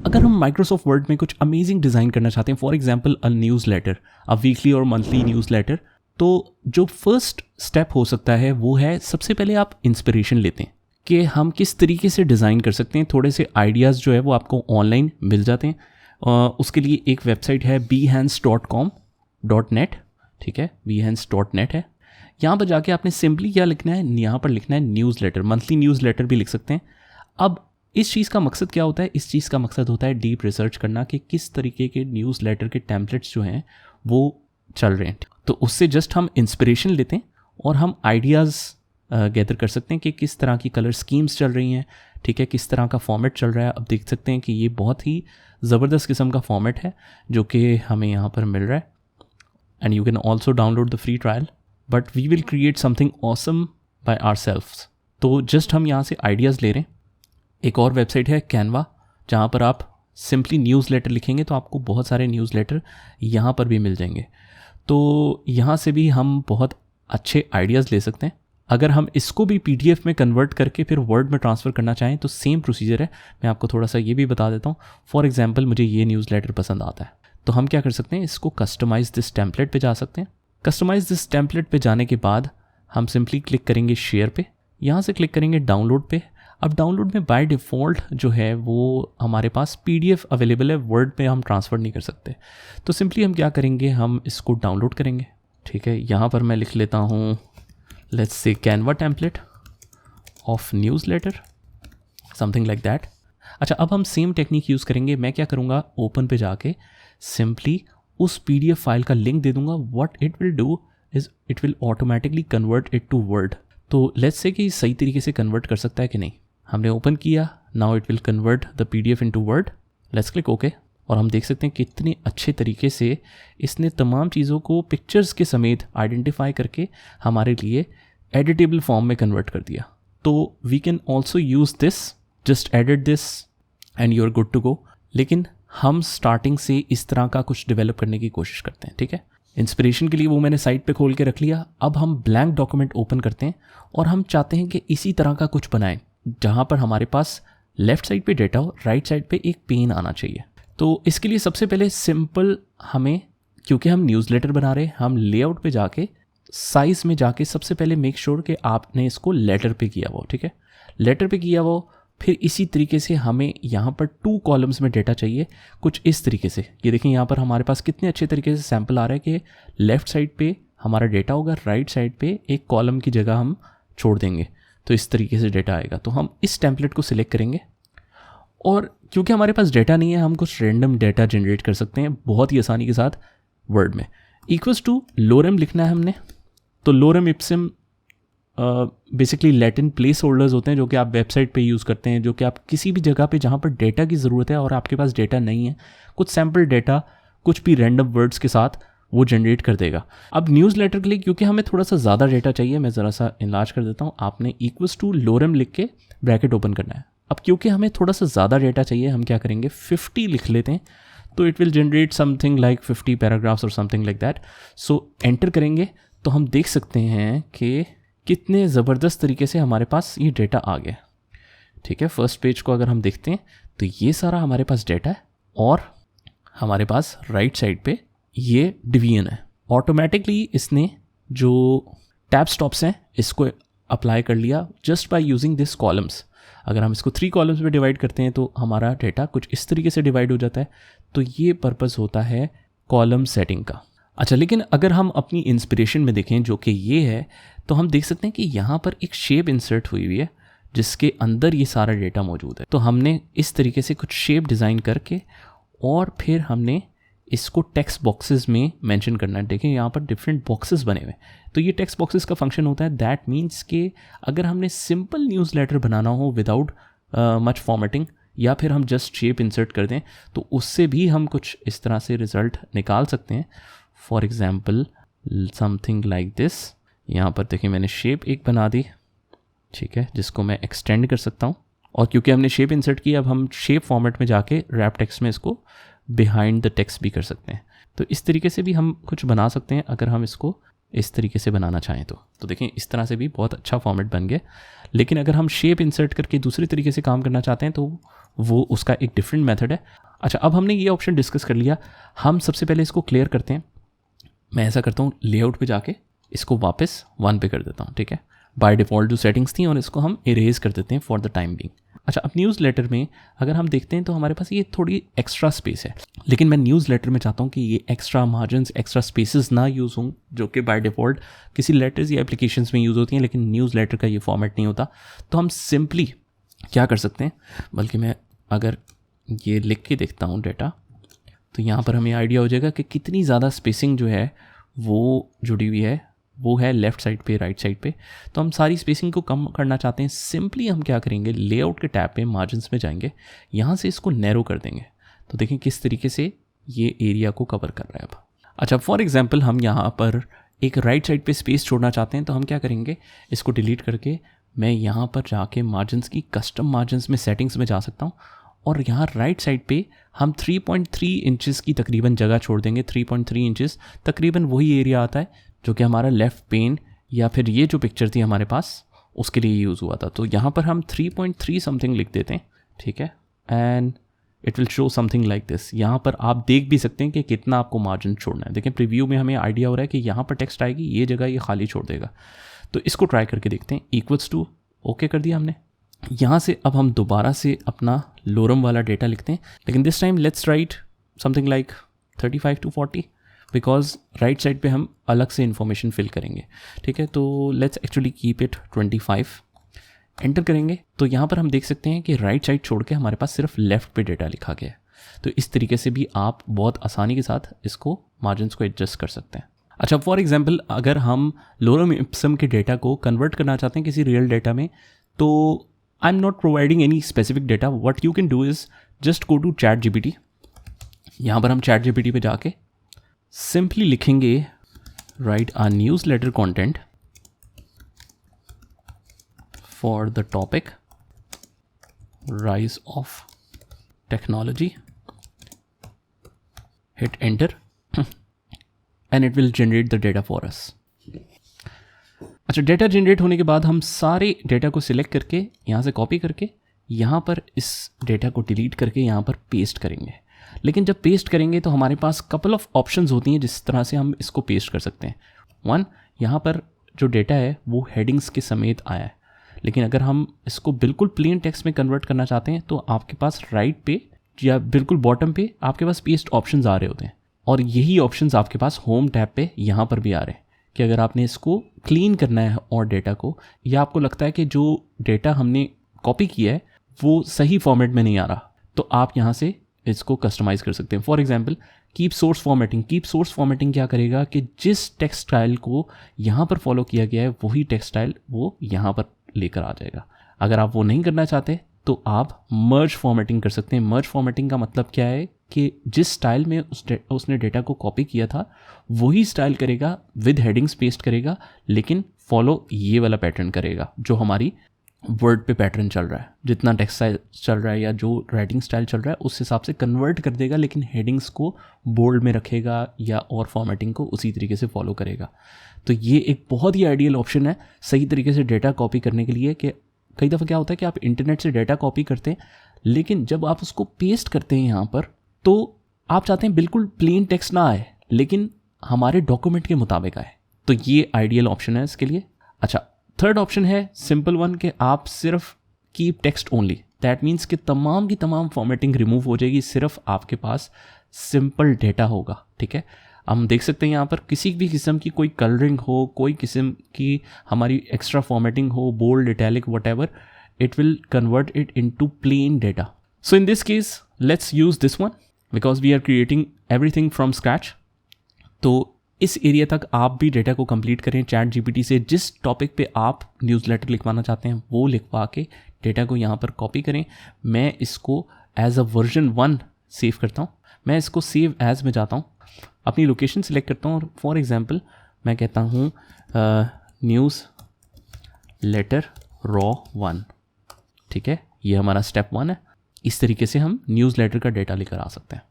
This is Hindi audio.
अगर हम माइक्रोसॉफ्ट वर्ड में कुछ अमेजिंग डिज़ाइन करना चाहते हैं, for example a newsletter, a weekly और मंथली न्यूज़ लेटर, तो जो फर्स्ट स्टेप हो सकता है वो है सबसे पहले आप इंस्पिरेशन लेते हैं कि हम किस तरीके से डिज़ाइन कर सकते हैं। थोड़े से आइडियाज़ जो है वो आपको ऑनलाइन मिल जाते हैं। उसके लिए एक वेबसाइट है behance.com.net, ठीक है, behance.net है। यहाँ पर जाके आपने सिंपली क्या लिखना है, यहाँ पर लिखना है newsletter, monthly newsletter भी लिख सकते हैं। अब इस चीज़ का मकसद क्या होता है? इस चीज़ का मकसद होता है डीप रिसर्च करना कि किस तरीके के न्यूज़ लेटर के टेम्पलेट्स जो हैं वो चल रहे हैं। तो उससे जस्ट हम इंस्पिरेशन लेते हैं और हम आइडियाज़ गैदर कर सकते हैं कि किस तरह की कलर स्कीम्स चल रही हैं, ठीक है, किस तरह का फॉर्मेट चल रहा है। अब देख सकते हैं कि ये बहुत ही ज़बरदस्त किस्म का फॉर्मेट है जो कि हमें यहाँ पर मिल रहा है। And you can also download the free trial, but we will create something awesome by ourselves. तो जस्ट हम यहाँ से आइडियाज़ ले रहे हैं। एक और वेबसाइट है कैनवा, जहाँ पर आप सिंपली न्यूज़ लेटर लिखेंगे तो आपको बहुत सारे न्यूज़ लेटर यहाँ पर भी मिल जाएंगे। तो यहाँ से भी हम बहुत अच्छे आइडियाज़ ले सकते हैं। अगर हम इसको भी PDF में कन्वर्ट करके फिर वर्ड में ट्रांसफ़र करना चाहें तो सेम प्रोसीजर है। मैं आपको थोड़ा सा ये भी बता देता हूँ। फॉर एग्जांपल मुझे ये न्यूज़ लेटर पसंद आता है, तो हम क्या कर सकते हैं, इसको कस्टमाइज़ दिस टेम्पलेट पे जा सकते हैं। कस्टमाइज़ दिस टेम्पलेट पे जाने के बाद हम सिंपली क्लिक करेंगे शेयर पे, यहाँ से क्लिक करेंगे डाउनलोड पे। अब डाउनलोड में बाय डिफ़ॉल्ट जो है वो हमारे पास PDF अवेलेबल है, वर्ड में हम ट्रांसफ़र नहीं कर सकते। तो सिंपली हम क्या करेंगे, हम इसको डाउनलोड करेंगे, ठीक है। यहाँ पर मैं लिख लेता हूँ let's say Canva template of newsletter, something like that. अच्छा, अब हम सेम टेक्निक यूज़ करेंगे। मैं क्या करूँगा, ओपन पे जाके सिंपली उस PDF फाइल का लिंक दे दूँगा। What it will do is it will automatically convert it to Word. तो लेट्स से कि सही तरीके से कन्वर्ट कर सकता है कि नहीं। हमने ओपन किया, now it will convert the PDF into word. Let's click okay. और हम देख सकते हैं कितने अच्छे तरीके से इसने तमाम चीज़ों को पिक्चर्स के समेत आइडेंटिफाई करके हमारे लिए एडिटेबल फॉर्म में कन्वर्ट कर दिया। तो we can also use this, just edit this and you are good to go. लेकिन हम स्टार्टिंग से इस तरह का कुछ डेवलप करने की कोशिश करते हैं, ठीक है। इंस्पिरेशन के लिए वो मैंने साइट पे खोल के रख लिया। अब हम ब्लैंक डॉक्यूमेंट ओपन करते हैं और हम चाहते हैं कि इसी तरह का कुछ बनाएं जहाँ पर हमारे पास लेफ़्ट साइड पे डेटा हो, राइट साइड पे एक पेन आना चाहिए। तो इसके लिए सबसे पहले सिंपल हमें, क्योंकि हम न्यूज़लेटर बना रहे हैं, हम लेआउट पे जाके साइज़ में जाके सबसे पहले मेक श्योर कि आपने इसको लेटर पे किया वो, ठीक है, लेटर पे किया वो। फिर इसी तरीके से हमें यहाँ पर 2 कॉलम्स में डेटा चाहिए, कुछ इस तरीके से। ये देखें यहाँ पर हमारे पास कितने अच्छे तरीके से सैम्पल आ रहा है कि लेफ़्ट साइड पे हमारा डेटा होगा, राइट साइड पे एक कॉलम की जगह हम छोड़ देंगे, तो इस तरीके से डेटा आएगा। तो हम इस टेम्पलेट को सिलेक्ट करेंगे और क्योंकि हमारे पास डेटा नहीं है, हम कुछ रैंडम डेटा जनरेट कर सकते हैं बहुत ही आसानी के साथ वर्ड में। इक्वल्स टू लोरम लिखना है हमने। तो lorem ipsum basically Latin placeholders होते हैं जो कि आप वेबसाइट पे यूज़ करते हैं, जो कि आप किसी भी जगह पे जहाँ पर डेटा की ज़रूरत है और आपके पास डेटा नहीं है, कुछ सैम्पल डेटा कुछ भी रैंडम वर्ड्स के साथ वो जनरेट कर देगा। अब न्यूज़ लेटर के लिए क्योंकि हमें थोड़ा सा ज़्यादा डेटा चाहिए, मैं ज़रा सा इनलार्ज कर देता हूँ। आपने इक्वल्स टू लोरम लिख के ब्रैकेट ओपन करना है। अब क्योंकि हमें थोड़ा सा ज़्यादा डेटा चाहिए, हम क्या करेंगे 50 लिख लेते हैं। तो it will generate something like 50 paragraphs और something like that. So enter करेंगे तो हम देख सकते हैं कि कितने ज़बरदस्त तरीके से हमारे पास ये डेटा आ गया, ठीक है। फर्स्ट पेज को अगर हम देखते हैं तो ये सारा हमारे पास डेटा है और हमारे पास राइट साइड पे ये डिवीजन है। ऑटोमेटिकली इसने जो टैब स्टॉप्स हैं इसको अप्लाई कर लिया just by using this columns. अगर हम इसको 3 कॉलम्स में डिवाइड करते हैं तो हमारा डेटा कुछ इस तरीके से डिवाइड हो जाता है। तो ये पर्पस होता है कॉलम सेटिंग का। अच्छा, लेकिन अगर हम अपनी इंस्पिरेशन में देखें जो कि ये है, तो हम देख सकते हैं कि यहाँ पर एक शेप इंसर्ट हुई हुई है जिसके अंदर ये सारा डेटा मौजूद है। तो हमने इस तरीके से कुछ शेप डिज़ाइन करके और फिर हमने इसको टेक्स्ट बॉक्सेस में मेंशन करना है। देखें यहाँ पर डिफरेंट बॉक्सेस बने हुए हैं। तो ये टेक्स्ट बॉक्सेस का फंक्शन होता है। दैट मीन्स कि अगर हमने सिंपल न्यूज़ लेटर बनाना हो विदाउट मच फॉर्मेटिंग या फिर हम जस्ट शेप इंसर्ट कर दें तो उससे भी हम कुछ इस तरह से रिज़ल्ट निकाल सकते हैं। For example something like this. यहाँ पर देखिए मैंने शेप एक बना दी, ठीक है, जिसको मैं एक्सटेंड कर सकता हूँ। और क्योंकि हमने शेप इंसर्ट की, अब हम शेप फॉर्मेट में जाके रैप टेक्स्ट में इसको बिहाइंड द टेक्स्ट भी कर सकते हैं। तो इस तरीके से भी हम कुछ बना सकते हैं अगर हम इसको इस तरीके से बनाना चाहें तो देखें इस तरह से भी बहुत अच्छा फॉर्मेट बन गया। लेकिन अगर हम शेप इंसर्ट करके दूसरी तरीके से काम करना चाहते हैं तो वो उसका एक डिफरेंट मेथड है। अच्छा, अब हमने ये ऑप्शन डिस्कस कर लिया, हम सबसे पहले इसको क्लियर करते हैं। मैं ऐसा करता हूँ, लेआउट पे जाके इसको वापस 1 पे कर देता हूँ, ठीक है। बाय डिफ़ॉल्ट जो सेटिंग्स थी और इसको हम इरेज कर देते हैं फॉर द टाइम बिंग। अच्छा, अब न्यूज़ लेटर में अगर हम देखते हैं तो हमारे पास ये थोड़ी एक्स्ट्रा स्पेस है, लेकिन मैं न्यूज़ लेटर में चाहता हूँ कि ये एक्स्ट्रा मार्जिन्स, एक्स्ट्रा स्पेसेस ना यूज़ हों, जो कि बाय डिफ़ॉल्ट किसी लेटर्स या एप्लीकेशंस में यूज़ होती हैं, लेकिन न्यूज़ लेटर का ये फॉर्मेट नहीं होता। तो हम सिंपली क्या कर सकते हैं, बल्कि मैं अगर ये लिख के देखता हूँ डेटा, तो यहाँ पर हमें आइडिया हो जाएगा कि कितनी ज़्यादा स्पेसिंग जो है वो जुड़ी हुई है, वो है लेफ़्ट साइड पे, राइट साइड पे। तो हम सारी स्पेसिंग को कम करना चाहते हैं। सिंपली हम क्या करेंगे, लेआउट के टैब पे मार्जिन्स में जाएंगे, यहाँ से इसको नैरो कर देंगे। तो देखें किस तरीके से ये एरिया को कवर कर रहा है अब। अच्छा, फॉर एग्जांपल हम यहाँ पर एक राइट साइड पे स्पेस छोड़ना चाहते हैं, तो हम क्या करेंगे, इसको डिलीट करके मैं यहाँ पर जाके मार्जिन्स की कस्टम मार्जिन्स में सेटिंग्स में जा सकता हूँ और यहाँ राइट साइड पे हम 3.3 इंचेस की तकरीबन जगह छोड़ देंगे। 3.3 इंचेस तकरीबन वही एरिया आता है जो कि हमारा लेफ़्ट पेन या फिर ये जो पिक्चर थी हमारे पास उसके लिए यूज़ हुआ था। तो यहाँ पर हम 3.3 समथिंग लिख देते हैं, ठीक है, and it will show something like this. यहाँ पर आप देख भी सकते हैं कि कितना आपको मार्जिन छोड़ना है। देखें प्रीव्यू में हमें आइडिया हो रहा है कि यहाँ पर टेक्स्ट आएगी, ये जगह ये खाली छोड़ देगा। तो इसको ट्राई करके देखते हैं। इक्वल्स टू ओके कर दिया हमने। यहाँ से अब हम दोबारा से अपना लोरम वाला डेटा लिखते हैं, लेकिन this time let's write something like 35 to 40, because right side पे हम अलग से इन्फॉर्मेशन फिल करेंगे, ठीक है। तो let's actually keep it 25। Enter करेंगे तो यहाँ पर हम देख सकते हैं कि राइट साइड छोड़ के हमारे पास सिर्फ लेफ़्ट पे डेटा लिखा गया है। तो इस तरीके से भी आप बहुत आसानी के साथ इसको मार्जिन्स को एडजस्ट कर सकते हैं। अच्छा, फॉर एग्जांपल अगर हम लोरम इप्सम के डेटा को कन्वर्ट करना चाहते हैं किसी रियल डेटा में, तो I am not providing any specific data. What you can do is just go to ChatGPT. यहाँ पर हम चैट जीपीटी पे जाके सिंपली लिखेंगे write a newsletter content for the topic rise of technology, hit enter and it will generate the data for us. अच्छा, डेटा जनरेट होने के बाद हम सारे डेटा को सिलेक्ट करके यहाँ से कॉपी करके यहाँ पर इस डेटा को डिलीट करके यहाँ पर पेस्ट करेंगे। लेकिन जब पेस्ट करेंगे तो हमारे पास कपल ऑफ ऑप्शंस होती हैं जिस तरह से हम इसको पेस्ट कर सकते हैं। 1, यहाँ पर जो डेटा है वो हेडिंग्स के समेत आया है, लेकिन अगर हम इसको बिल्कुल प्लेन टेक्स्ट में कन्वर्ट करना चाहते हैं तो आपके पास राइट पे या बिल्कुल बॉटम पे आपके पास पेस्ट ऑप्शंस आ रहे होते हैं, और यही ऑप्शंस आपके पास होम टैब पे यहाँ पर भी आ रहे हैं कि अगर आपने इसको क्लीन करना है और डेटा को, या आपको लगता है कि जो डेटा हमने कॉपी किया है वो सही फॉर्मेट में नहीं आ रहा, तो आप यहाँ से इसको कस्टमाइज़ कर सकते हैं। For example keep source formatting. Keep source formatting क्या करेगा कि जिस टेक्स्ट स्टाइल को यहाँ पर फॉलो किया गया है वही टेक्स्ट स्टाइल वो यहाँ पर लेकर आ जाएगा। अगर आप वो नहीं करना चाहते तो आप मर्ज फॉर्मेटिंग कर सकते हैं। मर्ज फॉर्मेटिंग का मतलब क्या है कि जिस स्टाइल में उसने डेटा को कॉपी किया था वही स्टाइल करेगा, विद हेडिंग्स पेस्ट करेगा, लेकिन फॉलो ये वाला पैटर्न करेगा जो हमारी वर्ड पे पैटर्न चल रहा है। जितना टेक्स्ट स्टाइल चल रहा है या जो राइटिंग स्टाइल चल रहा है उस हिसाब से कन्वर्ट कर देगा, लेकिन हेडिंग्स को बोल्ड में रखेगा या और फॉर्मेटिंग को उसी तरीके से फॉलो करेगा। तो ये एक बहुत ही आइडियल ऑप्शन है सही तरीके से डेटा कॉपी करने के लिए। कि कई दफ़ा क्या होता है कि आप इंटरनेट से डेटा कॉपी करते हैं, लेकिन जब आप उसको पेस्ट करते हैं यहाँ पर तो आप चाहते हैं बिल्कुल प्लेन टेक्स्ट ना आए, लेकिन हमारे डॉक्यूमेंट के मुताबिक आए। तो ये आइडियल ऑप्शन है इसके लिए। अच्छा, थर्ड ऑप्शन है सिंपल वन कि आप सिर्फ keep text only. That means कि तमाम की तमाम फॉर्मेटिंग रिमूव हो जाएगी, सिर्फ आपके पास सिंपल डेटा होगा, ठीक है। हम देख सकते हैं यहाँ पर किसी भी किस्म की कोई कलरिंग हो, कोई किस्म की हमारी एक्स्ट्रा फॉर्मेटिंग हो, bold, italic, whatever, it will convert it into plain data. So in this case let's use this one because we are creating everything from scratch. तो इस एरिया तक आप भी डेटा को कंप्लीट करें। चैट जीपीटी से जिस टॉपिक पे आप न्यूज़लेटर लिखवाना चाहते हैं वो लिखवा के डेटा को यहाँ पर कॉपी करें। मैं इसको एज अ वर्जन 1 सेव करता हूँ। मैं इसको सेव एज में जाता हूँ, अपनी लोकेशन सिलेक्ट करता हूँ और फॉर एग्जांपल मैं कहता हूँ न्यूज़ लेटर रॉ 1, ठीक है। ये हमारा स्टेप 1 है। इस तरीके से हम न्यूज़लेटर का डेटा लेकर आ सकते हैं।